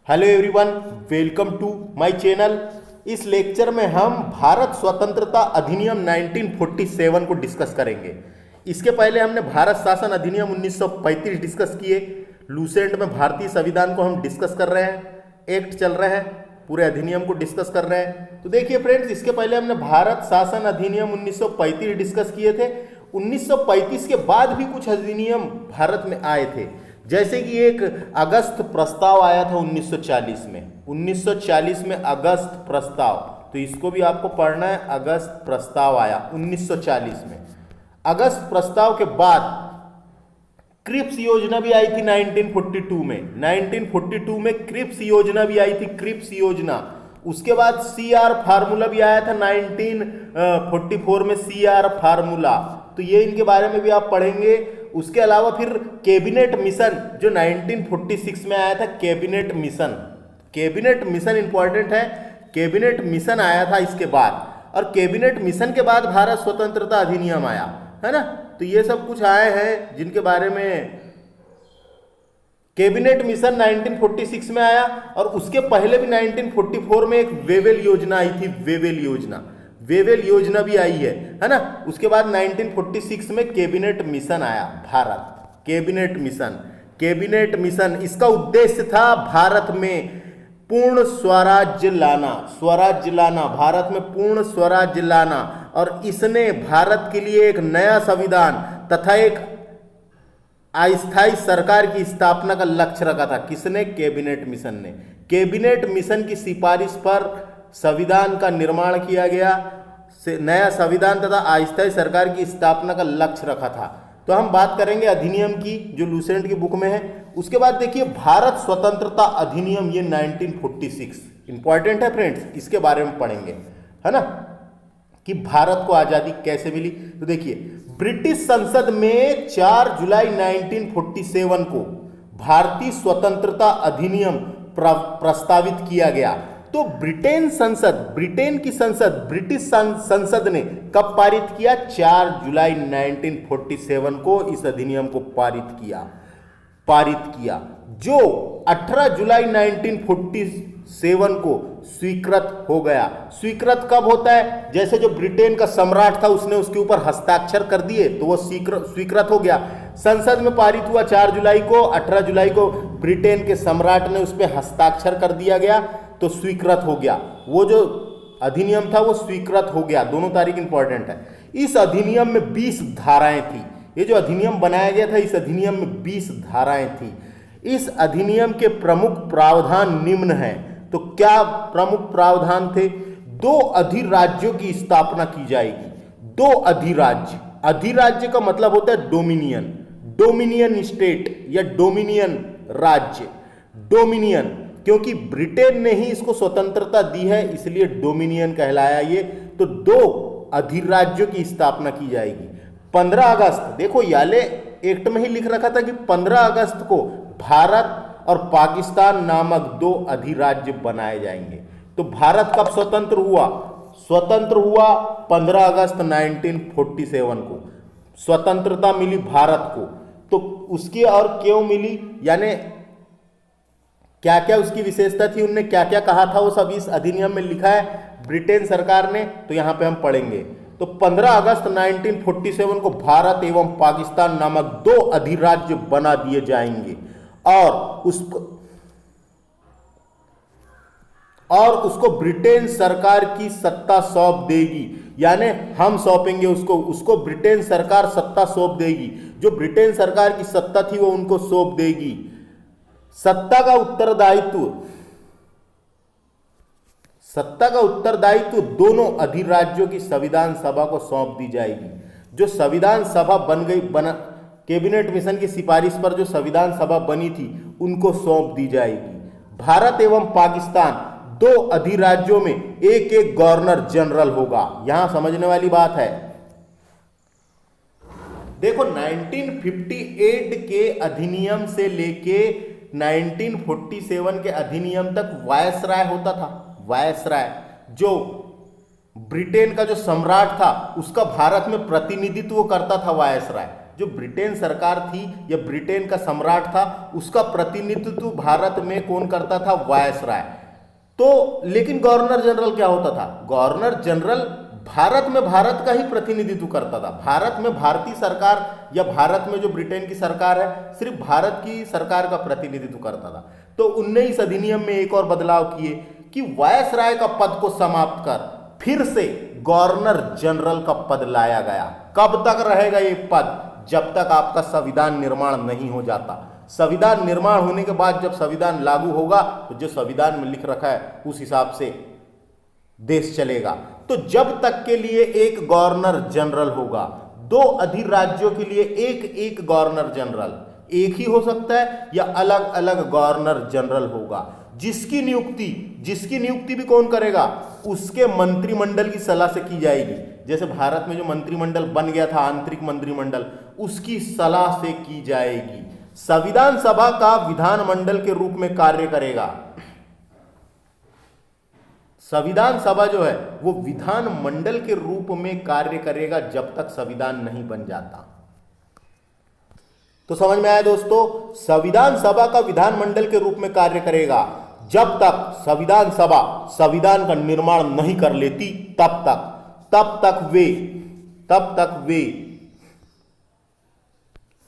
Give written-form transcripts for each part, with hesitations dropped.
Hello everyone, welcome to my channel. इस lecture में हम भारत स्वतंत्रता अधिनियम 1947 को डिस्कस करेंगे। इसके पहले हमने भारत शासन अधिनियम 1935 डिस्कस किए। लूसेंट में भारतीय संविधान को हम डिस्कस कर रहे हैं, एक्ट चल रहे हैं, पूरे अधिनियम को डिस्कस कर रहे हैं। तो देखिए फ्रेंड्स, इसके पहले हमने भारत शासन अधिनियम 1935 डिस्कस किए थे। 1935 के बाद भी कुछ अधिनियम भारत में आए थे, जैसे कि एक अगस्त प्रस्ताव आया था 1940 में। 1940 में अगस्त प्रस्ताव, तो इसको भी आपको पढ़ना है। अगस्त प्रस्ताव आया 1940 में। अगस्त प्रस्ताव के बाद क्रिप्स योजना भी आई थी 1942 में। 1942 में क्रिप्स योजना भी आई थी, क्रिप्स योजना। उसके बाद सीआर फार्मूला भी आया था 1944 में, सीआर फार्मूला। तो ये इनके बारे में भी आप पढ़ेंगे। उसके अलावा फिर कैबिनेट मिशन जो 1946 में आया था, cabinet mission. Cabinet mission important है, कैबिनेट मिशन आया था इसके बाद। और कैबिनेट मिशन के बाद भारत स्वतंत्रता अधिनियम आया, है ना। तो ये सब कुछ आए हैं जिनके बारे में। कैबिनेट मिशन 1946 में आया, और उसके पहले भी 1944 में एक वेवेल योजना आई थी, वेवेल योजना। वेवेल योजना भी आई है ना। उसके बाद 1946 में कैबिनेट मिशन आया Bharat, cabinet mission. Cabinet mission, इसका उद्देश्य था भारत में पूर्ण स्वराज्य लाना, स्वराज्य लाना, भारत में पूर्ण स्वराज्य लाना। और इसने भारत के लिए एक नया संविधान तथा एक अस्थायी सरकार की स्थापना का लक्ष्य रखा था। किसने? कैबिनेट मिशन ने। कैबिनेट मिशन की सिफारिश पर संविधान का निर्माण किया गया, नया संविधान तथा अस्थायी सरकार की स्थापना का लक्ष्य रखा था। तो हम बात करेंगे अधिनियम की, जो लूसेंट की बुक में है। उसके बाद देखिए भारत स्वतंत्रता अधिनियम, ये 1946 इंपॉर्टेंट है फ्रेंड्स, इसके बारे में पढ़ेंगे, है ना, कि भारत को आजादी कैसे मिली। तो देखिए, ब्रिटिश संसद में 4 जुलाई 1947 को भारतीय स्वतंत्रता अधिनियम प्रस्तावित किया गया। तो ब्रिटेन संसद, ब्रिटेन की संसद, ब्रिटिश संसद ने कब पारित किया? 4 जुलाई 1947 को इस अधिनियम को पारित किया, जो 18 जुलाई 1947 को स्वीकृत हो गया। स्वीकृत कब होता है? जैसे जो ब्रिटेन का सम्राट था उसने उसके ऊपर हस्ताक्षर कर दिए तो वो स्वीकृत हो गया। संसद में पारित हुआ 4 जुलाई को, 18 जुलाई को ब्रिटेन के सम्राट ने उस पर हस्ताक्षर कर दिया गया, तो स्वीकृत हो गया। वो जो अधिनियम था वो स्वीकृत हो गया। दोनों तारीख इंपॉर्टेंट है। इस अधिनियम में 20 धाराएं थी। ये जो अधिनियम बनाया गया था, इस अधिनियम में 20 धाराएं थी। इस अधिनियम के प्रमुख प्रावधान निम्न हैं। तो क्या प्रमुख प्रावधान थे? 2 अधिराज्यों की स्थापना की जाएगी। 2 अधिराज्य, अधिराज्य का मतलब होता है डोमिनियन, डोमिनियन स्टेट या डोमिनियन राज्य। डोमिनियन, क्योंकि ब्रिटेन ने ही इसको स्वतंत्रता दी है, इसलिए डोमिनियन कहलाया ये। तो 2 अधिराज्यों की स्थापना की जाएगी। 15 अगस्त, देखो याले एक्ट में ही लिख रखा था कि 15 अगस्त को भारत और पाकिस्तान नामक 2 अधिराज्य बनाए जाएंगे। तो भारत कब स्वतंत्र हुआ? स्वतंत्र हुआ 15 अगस्त 1947 को स्वतंत्रता मिली भारत को। तो उसकी और क्यों मिली, यानी क्या क्या उसकी विशेषता थी, उनने क्या क्या कहा था, वो सब इस अधिनियम में लिखा है ब्रिटेन सरकार ने। तो यहां पे हम पढ़ेंगे। तो 15 अगस्त 1947 को भारत एवं पाकिस्तान नामक 2 अधिराज्य बना दिए जाएंगे, और उसको ब्रिटेन सरकार की सत्ता सौंप देगी। यानी हम सौंपेंगे उसको ब्रिटेन सरकार सत्ता सौंप देगी। जो ब्रिटेन सरकार की सत्ता थी वो उनको सौंप देगी। सत्ता का उत्तरदायित्व दोनों अधिराज्यों की संविधान सभा को सौंप दी जाएगी। जो संविधान सभा कैबिनेट मिशन की सिफारिश पर जो संविधान सभा बनी थी उनको सौंप दी जाएगी। भारत एवं पाकिस्तान 2 अधिराज्यों में एक एक गवर्नर जनरल होगा। यहां समझने वाली बात है। देखो 1958 के अधिनियम से लेके 1947 के अधिनियम तक वायसराय होता था। वायसराय, जो ब्रिटेन का जो सम्राट था उसका भारत में प्रतिनिधित्व करता था वायसराय, जो ब्रिटेन सरकार थी या ब्रिटेन का सम्राट था, उसका प्रतिनिधित्व भारत में कौन करता था? वायसराय। तो लेकिन गवर्नर जनरल क्या होता था? गवर्नर जनरल भारत में भारत का ही प्रतिनिधित्व करता था। भारत में भारतीय सरकार या भारत में जो ब्रिटेन की सरकार है, सिर्फ भारत की सरकार का प्रतिनिधित्व करता था। तो उनने इस अधिनियम में एक और बदलाव किए कि वायसराय का पद को समाप्त कर फिर से गवर्नर जनरल का पद लाया गया। कब तक रहेगा ये पद? जब तक आपका संविधान निर्माण नहीं हो जाता। संविधान निर्माण होने के बाद जब संविधान लागू होगा तो जो संविधान में लिख रखा है उस हिसाब से देश चलेगा। तो जब तक के लिए एक गवर्नर जनरल होगा, 2 अधिराज्यों के लिए एक एक गवर्नर जनरल, एक ही हो सकता है या अलग अलग गवर्नर जनरल होगा, जिसकी नियुक्ति भी कौन करेगा? उसके मंत्रिमंडल की सलाह से की जाएगी। जैसे भारत में जो मंत्रिमंडल बन गया था, आंतरिक मंत्रिमंडल, उसकी सलाह से की जाएगी। संविधान सभा का विधानमंडल के रूप में कार्य करेगा। संविधान सभा जो है वो विधानमंडल के रूप में कार्य करेगा जब तक संविधान नहीं बन जाता। तो समझ में आया दोस्तों? संविधान सभा का विधानमंडल के रूप में कार्य करेगा जब तक संविधान सभा संविधान का निर्माण नहीं कर लेती, तब तक वे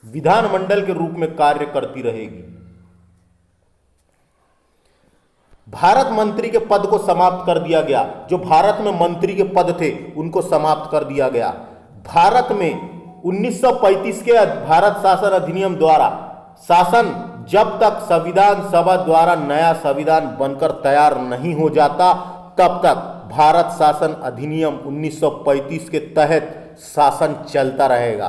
विधानमंडल के रूप में कार्य करती रहेगी। भारत मंत्री के पद को समाप्त कर दिया गया। जो भारत में मंत्री के पद थे उनको समाप्त कर दिया गया। भारत में 1935 के भारत शासन अधिनियम द्वारा शासन जब तक संविधान सभा द्वारा नया संविधान बनकर तैयार नहीं हो जाता, तब तक भारत शासन अधिनियम 1935 के तहत शासन चलता रहेगा।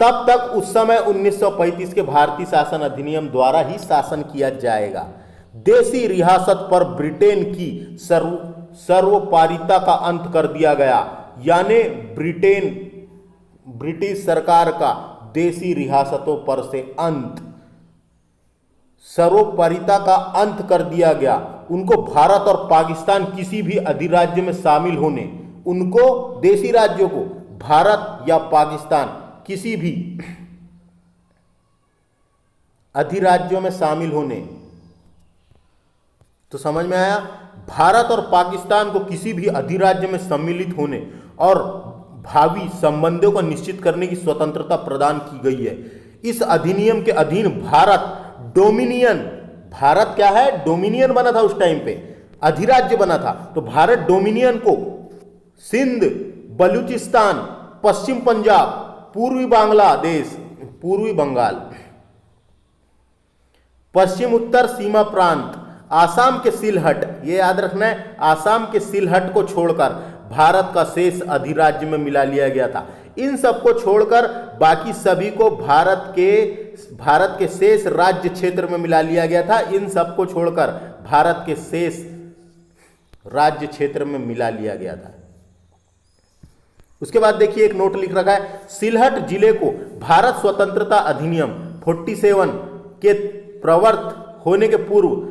तब तक उस समय 1935 के भारतीय शासन अधिनियम द्वारा ही शासन किया जाएगा। देशी रियासत पर ब्रिटेन की सर्वोपरिता का अंत कर दिया गया, यानी ब्रिटिश सरकार का देशी रियासतों पर से सर्वोपरिता का अंत कर दिया गया। उनको भारत और पाकिस्तान किसी भी अधिराज्य में शामिल होने, उनको देशी राज्यों को भारत या पाकिस्तान किसी भी अधिराज्यों में शामिल होने, तो समझ में आया? भारत और पाकिस्तान को किसी भी अधिराज्य में सम्मिलित होने और भावी संबंधों को निश्चित करने की स्वतंत्रता प्रदान की गई है। इस अधिनियम के अधीन भारत क्या है? डोमिनियन बना था उस टाइम पे, अधिराज्य बना था। तो भारत डोमिनियन को सिंध, बलूचिस्तान, पश्चिम पंजाब, पूर्वी बांग्लादेश, पूर्वी बंगाल, पश्चिम उत्तर सीमा प्रांत, आसाम के सिलहट, ये याद रखना है, आसाम के सिलहट को छोड़कर भारत का शेष अधिराज्य में मिला लिया गया था। इन सबको छोड़कर बाकी सभी को भारत के शेष राज्य क्षेत्र में मिला लिया गया था। इन सबको छोड़कर भारत के शेष राज्य क्षेत्र में मिला लिया गया था। उसके बाद देखिए एक नोट लिख रखा है, सिलहट जिले को भारत स्वतंत्रता अधिनियम 47 के प्रवर्त होने के पूर्व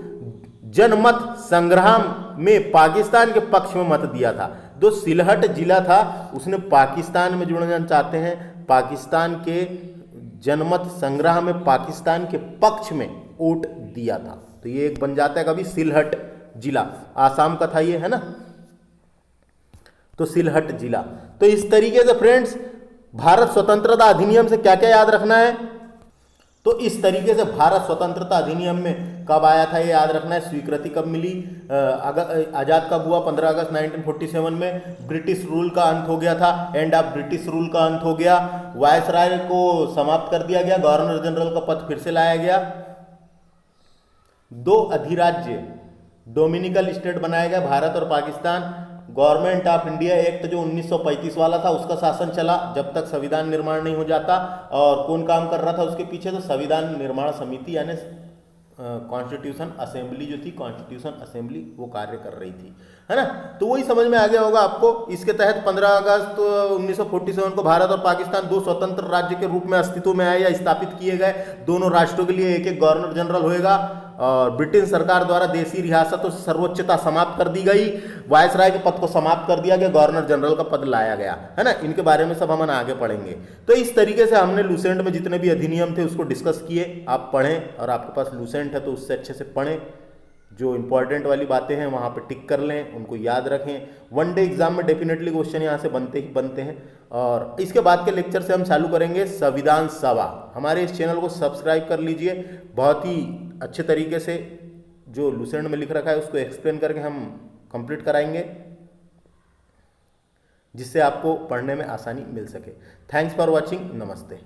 जनमत संग्राम में पाकिस्तान के पक्ष में मत दिया था। जो सिलहट जिला था उसने पाकिस्तान में जुड़ना चाहते हैं, पाकिस्तान के जनमत संग्राम में पाकिस्तान के पक्ष में वोट दिया था। तो ये एक बन जाता है कभी सिलहट जिला, आसाम का था ये, है ना? तो सिलहट जिला। तो इस तरीके से फ्रेंड्स भारत स्वतंत्रता अधिनियम से क्या क्या याद रखना है? तो इस तरीके से भारत स्वतंत्रता अधिनियम में कब आया था ये याद रखना है। स्वीकृति कब मिली? आज़ाद कब हुआ? 15 अगस्त 1947 में। ब्रिटिश रूल का अंत हो गया था, एंड ऑफ ब्रिटिश रूल का अंत हो गया। वायसराय को समाप्त कर दिया गया, गवर्नर जनरल का पद फिर से लाया गया। 2 अधिराज्य डोमिनिकल स्टेट बनाया गया, भारत और Pakistan. Government of India act जो 1935 वाला था उसका शासन चला जब तक संविधान निर्माण नहीं हो जाता। और कौन काम कर रहा था उसके पीछे? तो संविधान निर्माण समिति यानी कॉन्स्टिट्यूशन असेंबली जो थी, कॉन्स्टिट्यूशन असेंबली वो कार्य कर रही थी, है ना? तो वही समझ में आ गया होगा आपको। इसके तहत 15 अगस्त 1947 को भारत और पाकिस्तान 2 स्वतंत्र राज्य के रूप में अस्तित्व में आए या स्थापित किए गए। दोनों राष्ट्रों के लिए एक एक गवर्नर जनरल होएगा और ब्रिटेन सरकार द्वारा देशी रियासतों से सर्वोच्चता समाप्त कर दी गई, वायसराय के पद को समाप्त कर दिया गया, गवर्नर जनरल का पद लाया गया, है ना। इनके बारे में सब हम आगे पढ़ेंगे। तो इस तरीके से हमने लूसेंट में जितने भी अधिनियम थे उसको डिस्कस किए। आप पढ़ें, और आपके पास लूसेंट है तो उससे अच्छे से पढ़ें, जो इंपॉर्टेंट वाली बातें हैं वहाँ पे टिक कर लें, उनको याद रखें। वन डे एग्जाम में डेफिनेटली क्वेश्चन यहाँ से बनते ही बनते हैं। और इसके बाद के लेक्चर से हम चालू करेंगे संविधान सभा। हमारे इस चैनल को सब्सक्राइब कर लीजिए। बहुत ही अच्छे तरीके से जो लूसेंट में लिख रखा है उसको एक्सप्लेन करके हम कंप्लीट कराएंगे, जिससे आपको पढ़ने में आसानी मिल सके। Thanks for watching. नमस्ते।